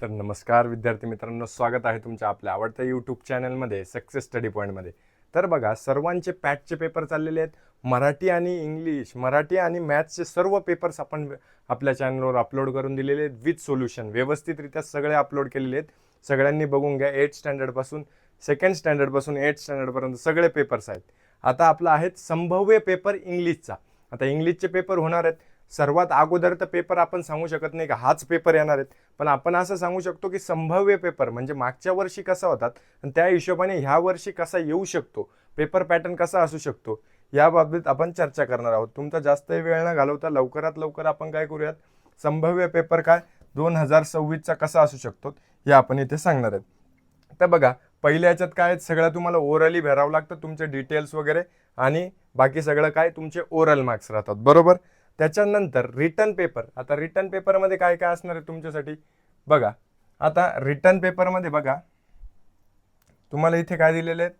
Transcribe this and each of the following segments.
तर नमस्कार विद्यार्थी मित्रांनो, स्वागत आहे तुमच्या आपल्या आवडत्या यूट्यूब चॅनलमध्ये सक्सेस स्टडी पॉईंटमध्ये. तर बघा, सर्वांचे पॅटचे पेपर चाललेले आहेत. मराठी आणि इंग्लिश, मराठी आणि मॅथ्सचे सर्व पेपर्स आपण आपल्या चॅनलवर अपलोड करून दिलेले आहेत विथ सोल्युशन. व्यवस्थितरित्या सगळे अपलोड केलेले आहेत. सगळ्यांनी बघून घ्या. 8th स्टँडर्डपासून 2nd स्टँडर्डपासून 8th स्टँडर्डपर्यंत सगळे पेपर्स आहेत. आता आपला आहे संभाव्य पेपर इंग्लिशचा. आता इंग्लिशचे पेपर होणार आहेत. सर्वात अगोदर तर पेपर आपण सांगू शकत नाही का हाच पेपर येणार आहेत, पण आपण असं सांगू शकतो की संभाव्य पेपर म्हणजे मागच्या वर्षी कसा होतात आणि त्या हिशोबाने ह्या वर्षी कसा येऊ शकतो, पेपर पॅटर्न कसा असू शकतो, याबाबत आपण चर्चा करणार आहोत. तुमचा जास्त वेळ न घालवता लवकरात लवकर आपण काय करूयात, संभाव्य पेपर काय 2026चा कसा असू शकतो हे आपण इथे सांगणार आहेत. तर बघा, पहिल्या याच्यात काय सगळं तुम्हाला ओरली भरावं लागतं, तुमचे डिटेल्स वगैरे, आणि बाकी सगळं काय तुमचे ओरल मार्क्स राहतात, बरोबर. त्याच्यानंतर रिटर्न पेपर. आता रिटर्न पेपरमध्ये काय काय असणार आहे तुमच्यासाठी बघा. आता रिटर्न पेपरमध्ये बघा, तुम्हाला इथे काय दिलेले आहेत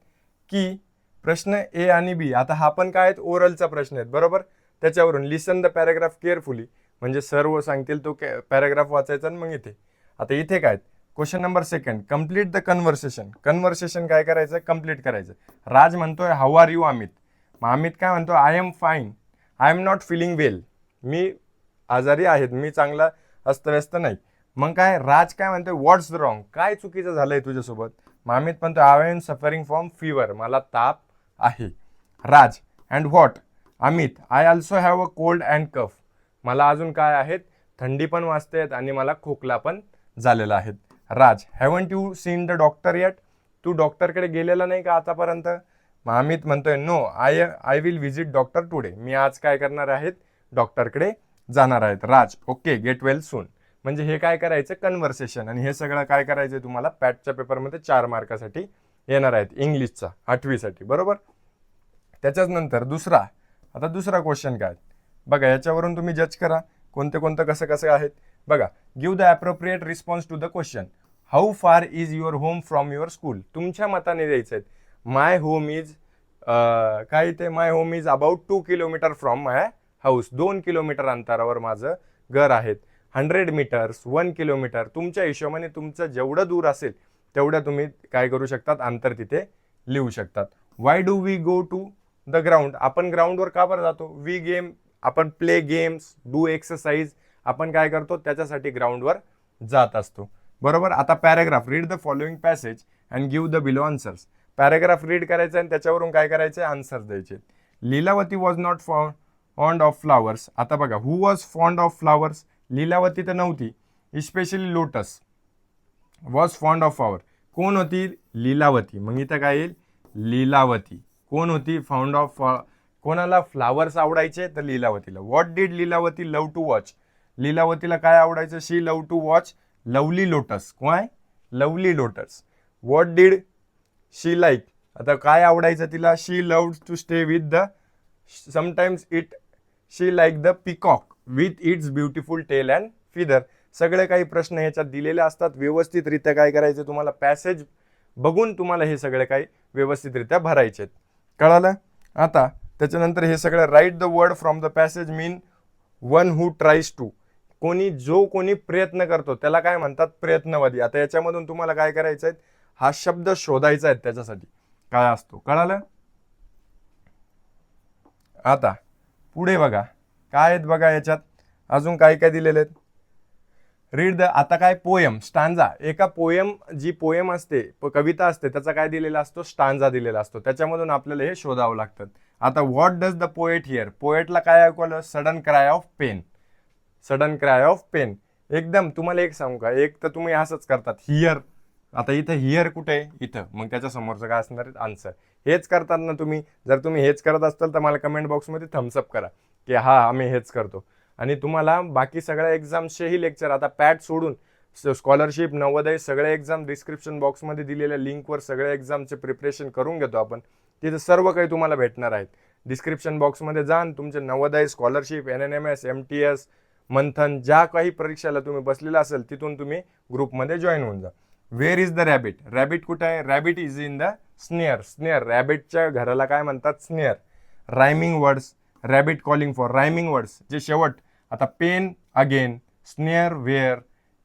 की प्रश्न ए आणि बी. आता हा पण काय आहेत, ओरलचा प्रश्न आहेत, बरोबर. त्याच्यावरून लिसन द पॅराग्राफ केअरफुली, म्हणजे सर्व सांगतील तो पॅराग्राफ वाचायचा. आणि मग इथे आता इथे काय question number 2 complete the conversation. Conversation काय करायचं, कम्प्लीट करायचं. राज म्हणतोय हाऊ आर यू अमित. मग अमित काय म्हणतो, I am fine, I am not feeling well. मी आजारी आहेत, मी चांगला अस्तव्यस्त नाही. मग काय राज काय म्हणतोय, व्हॉट्स रॉंग, काय चुकीचं झालंय तुझ्यासोबत. मग अमित म्हणतो, I am suffering from fever, मला ताप आहे. Raj and what Amit, I also have a cold and cough, मला अजून काय आहेत, थंडी पण वाजते आणि मला खोकला पण झालेला आहे. Raj, haven't you seen the doctor yet, तू डॉक्टरकडे गेलेला नाही का आतापर्यंत. मग अमित म्हणतोय, no I will visit doctor today, मी आज काय करणार आहेत, डॉक्टरकडे जाणार आहेत. Raj, okay get well soon. म्हणजे हे काय करायचं, कन्व्हर्सेशन. आणि हे सगळं काय करायचं तुम्हाला पॅटच्या पेपरमध्ये 4 मार्कासाठी येणार आहेत, इंग्लिशचा 8वीसाठी, बरोबर. त्याच्याच नंतर दुसरा क्वेश्चन काय बघा, याच्यावरून तुम्ही जज करा कोणतं कसं कसं आहेत. बघा, give the appropriate response to the question. How far is your home from your school. तुमच्या मताने द्यायचं आहे. माय होम इज काय ते, my home is about 2 kilometre from my house. 2 kilometre अंतरावर माझं घर आहे. 100 मीटर्स, 1 किलोमीटर, तुमच्या हिशोबाने तुमचं जेवढं दूर असेल तेवढं तुम्ही काय करू शकतात, अंतर तिथे लिहू शकतात. Why do we go to the ground, आपण ग्राउंडवर का बरं जातो. वी गेम, आपण प्ले गेम्स, डू एक्सरसाइज, आपण काय करतो त्याच्यासाठी ग्राउंडवर जात असतो, बरोबर. आता paragraph, read the following passage and give the below answers. Paragraph read करायचं आणि त्याच्यावरून काय करायचं, आन्सर्स द्यायचे. Lilavati was not fond of flowers. आता बघा, who was fond of flowers, Lilavati तर नव्हती. Especially lotus was fond of flower, कोण होती, लीलावती. मग इथं काय येईल, लीलावती कोण होती, फाउंड ऑफ, कोणाला फ्लावर्स आवडायचे तर लीलावतीला. What did Lilavati love to watch, लीलावतीला काय आवडायचं, she love to watch lovely lotus. काय, lovely lotus. What did she like, आता काय आवडायचं तिला, she loved to stay with the, sometimes it, she like the peacock with its beautiful tail and feather. सगळे काही प्रश्न ह्याच्यात दिलेले असतात. व्यवस्थितरित्या काय करायचं, तुम्हाला पॅसेज बघून तुम्हाला हे सगळे काही व्यवस्थितरित्या भरायचे आहेत, कळालं. आता त्याच्यानंतर हे सगळं, write the word from the passage mean one who tries to, कोणी प्रयत्न करतो त्याला काय म्हणतात, प्रयत्नवादी. आता याच्यामधून तुम्हाला काय करायचं आहे, हा शब्द शोधायचा आहे, त्याच्यासाठी काय असतो, कळालं. आता पुढे बघा काय आहेत, बघा याच्यात अजून काय काय दिलेले आहेत. रीड द, आता काय पोयम, स्टांजा. एका पोयम, जी पोयम असते, कविता असते, त्याचा काय दिलेला असतो, स्टांजा दिलेला असतो. त्याच्यामधून आपल्याला हे शोधावं लागतं. आता what does the poet hear, पोएटला काय ऐकवलं, sudden cry of pain, sudden cry of pain. एकदम तुम्हाला एक सांगू का, एक तर तुम्ही असंच करतात, हिअर. आता इथं हिअर कुठे आहे, इथं. मग त्याच्या समोरचं काय असणार आहे, आन्सर. हेच करतात ना तुम्ही. जर तुम्ही हेच करत असाल तर मला कमेंट बॉक्समध्ये थम्सअप करा की हा आम्ही हेच करतो. आणि तुम्हाला बाकी सगळ्या एक्झाम्सचेही लेक्चर, आता पॅट सोडून स्कॉलरशिप, नवोदय, सगळे एक्झाम डिस्क्रिप्शन बॉक्समध्ये दिलेल्या लिंकवर सगळ्या एक्झामचे प्रिपरेशन करून घेतो आपण. तिथं सर्व काही तुम्हाला भेटणार आहेत. डिस्क्रिप्शन बॉक्समध्ये जाऊन तुमचे नवोदय, स्कॉलरशिप, NNMS, MTS, मंथन, ज्या काही परीक्षेला तुम्ही बसलेला असेल तिथून तुम्ही ग्रुपमध्ये जॉईन होऊन जा. Where is the rabbit, rabbit कुठे आहे, rabbit is in the snare, snare, रॅबिटच्या घराला काय म्हणतात, snare. Rhyming words, rabbit calling for, rhyming words जे शेवट. आता pain again, snare where,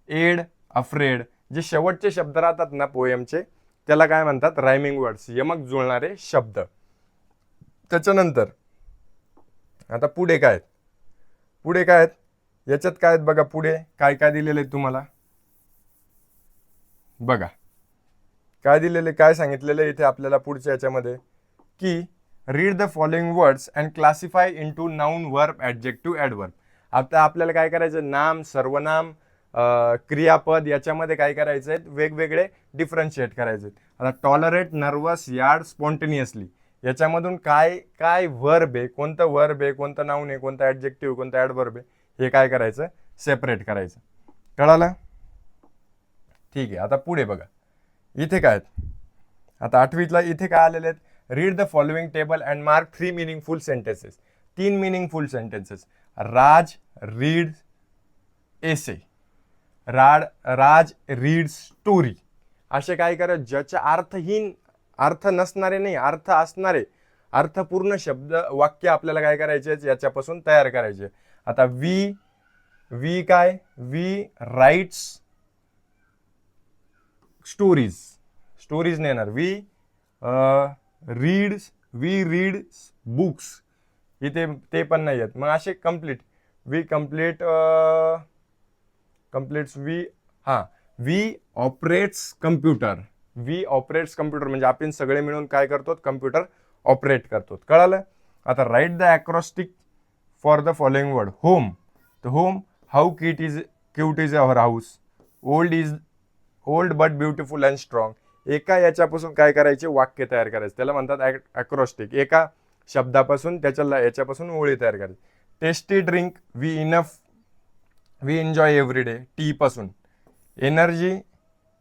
aid afraid, जे शेवटचे शब्द राहतात ना पोएमचे त्याला काय म्हणतात, रायमिंग वर्ड्स, यमक जुळणारे शब्द. त्याच्यानंतर आता पुढे काय आहेत, याच्यात काय आहेत बघा, पुढे काय काय दिलेले आहेत तुम्हाला बघा, काय दिलेले, काय सांगितलेले इथे आपल्याला पुढच्या याच्यामध्ये की read the following words and classify into noun, verb, adjective, adverb. आता आपल्याला काय करायचं, नाम, सर्वनाम, क्रियापद याच्यामध्ये काय करायचं आहे, वेगवेगळे डिफरन्शिएट करायचे. आता टॉलरेट, नर्वस, यार्ड, स्पॉन्टेनियसली याच्यामधून काय काय वर्ब आहे, कोणतं वर्ब आहे, कोणतं नाउन आहे, कोणतं ॲडजेक्टिव्ह, कोणतं ॲडवर्ब आहे, हे काय करायचं, सेपरेट करायचं. कळालं? ठीक आहे. आता पुढे बघा, इथे काय आहेत, आता 8वीतला इथे काय आलेले आहेत, read the following table and mark 3 meaningful sentences. 3 meaningful sentences. Raj read essay, Raj read story. असे काय करा, ज्याच्या अर्थहीन, अर्थ नसणारे नाही, अर्थ असणारे, अर्थपूर्ण शब्द, वाक्य आपल्याला काय करायचे, याच्यापासून तयार करायचे. आता वी काय, वी राईट्स स्टोरीज नाही येणार, वी रीड्स बुक्स, इथे ते पण नाही आहेत. मग असे कम्प्लीट, वी ऑपरेट्स कम्प्युटर, म्हणजे आपण सगळे मिळून काय करतो, कम्प्युटर ऑपरेट करतो. कळालं? आता write the acrostic for the following word. Home, तर home, how cute is our house, old but beautiful and strong. एका याच्यापासून काय करायचे, वाक्य तयार करायचे, त्याला म्हणतात अक्रॉस्टिक. एका शब्दापासून याच्यापासून ओळी तयार करायची. Tasty drink, we enjoy every day, tea पासून.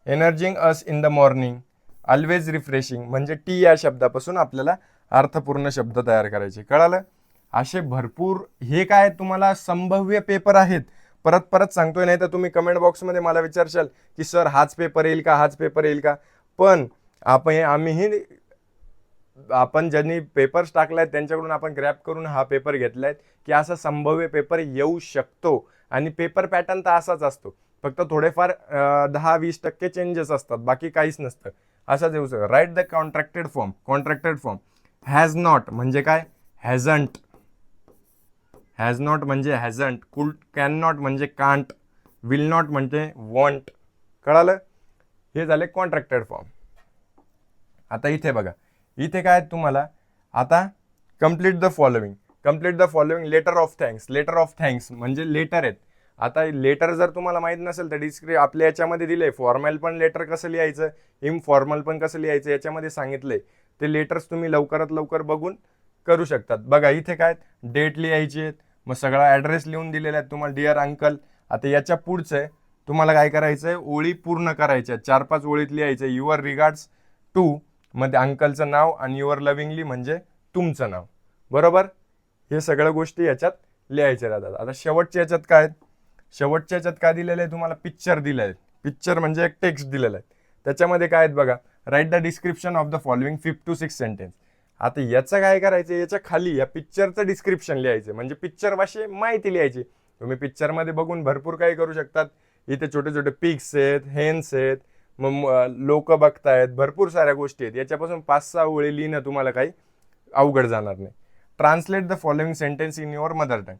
Energising us in the morning, always refreshing, म्हणजे टी या शब्दापासून आपल्याला अर्थपूर्ण शब्द तयार करायचे. कळालं? असे भरपूर, हे काय तुम्हाला संभाव्य पेपर आहेत. परत सांगतोय, नाही तर तुम्ही कमेंट बॉक्समध्ये मला विचारशाल की सर हाच पेपर येईल का, पण आपण ज्यांनी पेपर्स टाकलाय त्यांच्याकडून आपण ग्रॅप करून हा पेपर घेतलाय की असा संभाव्य पेपर येऊ शकतो. आणि पेपर पॅटर्न तर असाच असतो, फक्त थोडेफार 10-20% चेंजेस असतात, बाकी काहीच नसतं. असाच येऊ शकतो. Write the contracted form. Has not म्हणजे काय, हॅझंट म्हणजे हॅझंट, कॅन नॉट म्हणजे कांट, विल नॉट म्हणजे वॉन्ट. कळालं? हे झाले कॉन्ट्रॅक्टेड फॉर्म. आता इथे बघा, इथे काय तुम्हाला, आता complete the following. Letter of thanks म्हणजे लेटर आहेत. आता लेटर जर तुम्हाला माहित नसेल तर आपल्या याच्यामध्ये दिले, फॉर्मल पण लेटर कसं लिहायचं, इनफॉर्मल पण कसं लिहायचं याच्यामध्ये सांगितलंय. ते लेटर्स तुम्ही लवकरात लवकर बघून करू शकतात. बघा इथे काय डेट लिहायची आहेत, मग सगळा ॲड्रेस लिहून दिलेला आहे तुम्हाला, डिअर अंकल. आता याच्या पुढचं आहे तुम्हाला काय करायचं आहे, ओळी पूर्ण करायच्या, 4-5 ओळीत लिहायचं. युअर रिगार्ड्स टू मध्ये अंकलचं नाव आणि युअर लव्हिंगली म्हणजे तुमचं नाव. बरोबर? हे सगळ्या गोष्टी याच्यात लिहायच्या राहतात. आता शेवटच्या याच्यात काय दिलेलं आहे तुम्हाला, पिक्चर दिलं आहे. पिक्चर म्हणजे एक टेक्स्ट दिलेलं आहे. त्याच्यामध्ये काय आहेत बघा, write the description of the following 5 to 6 sentence. आता याचं काय करायचं, याच्या खाली या पिक्चरचं डिस्क्रिप्शन लिहायचं, म्हणजे पिक्चरविषयी माहिती लिहायची. तुम्ही पिक्चरमध्ये बघून भरपूर काही करू शकतात. इथे छोटे छोटे पिक्स आहेत, हेन्स आहेत, मग लोक बघतायत, भरपूर साऱ्या गोष्टी आहेत. याच्यापासून 5-6 ओळी लिहिणं तुम्हाला काही अवघड जाणार नाही. Translate the following sentence in your mother tongue.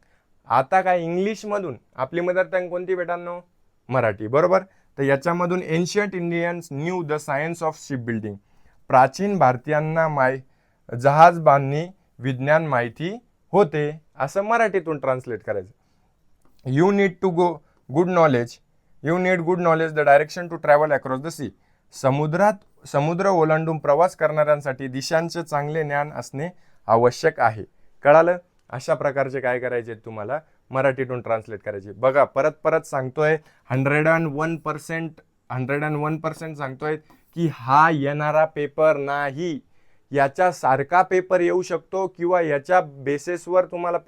आता काय इंग्लिशमधून, आपली मदर टंग कोणती बेटांनो, मराठी. बरोबर? तर याच्यामधून ancient Indians new the science of ship building. प्राचीन भारतीयांना जहाज बांधणी विज्ञान माहिती होते, असं मराठीतून ट्रान्सलेट करायचं. You need good knowledge the direction to travel across the sea. समुद्र ओलांडून प्रवास करणाऱ्यांसाठी दिशांचे चांगले ज्ञान असणे आवश्यक आहे. कळालं? अशा प्रकारचे काय करायचे तुम्हाला मराठीतून ट्रान्सलेट करायचे. बघा परत सांगतोय, 101% सांगतोय की हा येणारा पेपर नाही, याच्या सारखा पेपर येऊ शकतो किंवा याच्या बेसिसवर तुम्हाला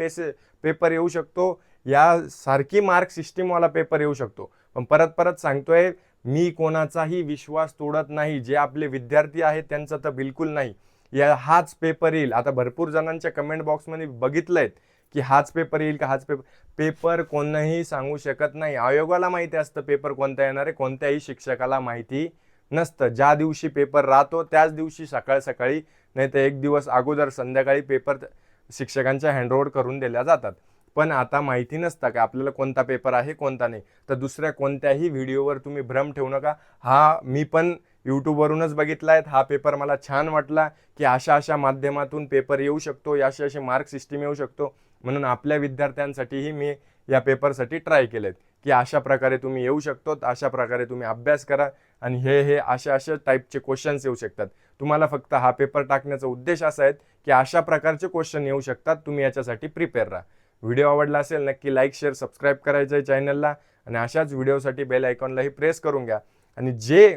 पेपर येऊ शकतो, या सारखी मार्क सिस्टीमवाला पेपर येऊ शकतो. पण परत सांगतोय, मी कोणाचाही विश्वास तोडत नाही. जे आपले विद्यार्थी आहेत त्यांचा तर बिलकुल नाही. हाच पेपर येईल. आता भरपूर जणांच्या कमेंट बॉक्समध्ये बघितलंय की हाच पेपर येईल का, हाच पेपर कोणीही सांगू शकत नाही. आयोगाला माहिती असतं पेपर कोणता येणार आहे, कोणत्याही शिक्षकाला माहिती नसतं. ज्या दिवशी पेपर राहतो त्याच दिवशी सकाळ सकाळी नाही तर एक दिवस अगोदर संध्याकाळी पेपर शिक्षकांच्या हँडओव्हर करून दिल्या जातात. पण आता माहिती नसतं का आपल्याला कोणता पेपर आहे कोणता नाही. तर दुसऱ्या कोणत्याही व्हिडिओवर तुम्ही भ्रम ठेवू नका. हा मी पण यूट्यूबवरूनच बघितला आहे, हा पेपर मला छान वाटला की अशा अशा माध्यमातून पेपर येऊ शकतो, असे असे मार्क सिस्टीम येऊ शकतो. म्हणून आपल्या विद्यार्थ्यांसाठीही मी या पेपरसाठी ट्राय केलेत की अशा प्रकारे तुम्ही येऊ शकतो, अशा प्रकारे तुम्ही अभ्यास करा आणि हे अशा अशा टाईपचे क्वेश्चन्स येऊ शकतात. तुम्हाला फक्त हा पेपर टाकण्याचा उद्देश असा आहे की अशा प्रकारचे क्वेश्चन येऊ शकतात, तुम्ही याच्यासाठी प्रिपेअर राहा. व्हिडिओ आवडला असेल नक्की लाईक शेअर सबस्क्राईब करायचं आहे चॅनलला आणि अशाच व्हिडिओसाठी बेल आयकॉनलाही प्रेस करून घ्या. आणि जे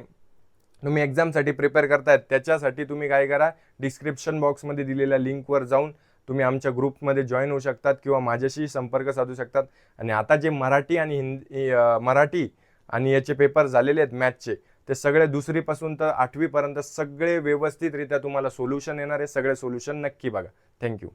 तुम्ही एक्झामसाठी प्रिपेअर करतायत त्याच्यासाठी तुम्ही काय करा, डिस्क्रिप्शन बॉक्समध्ये दिलेल्या लिंकवर जाऊन तुम्ही आमच्या ग्रुपमध्ये जॉईन होऊ शकतात किंवा माझ्याशी संपर्क साधू शकतात. आणि आता जे मराठी आणि याचे पेपर झालेले आहेत मॅथचे, ते सगळे 2री पासून तर 8वी पर्यंत सगळे व्यवस्थितरित्या तुम्हाला सोल्युशन येणार आहे. सगळे सोल्युशन नक्की बघा. थँक्यू.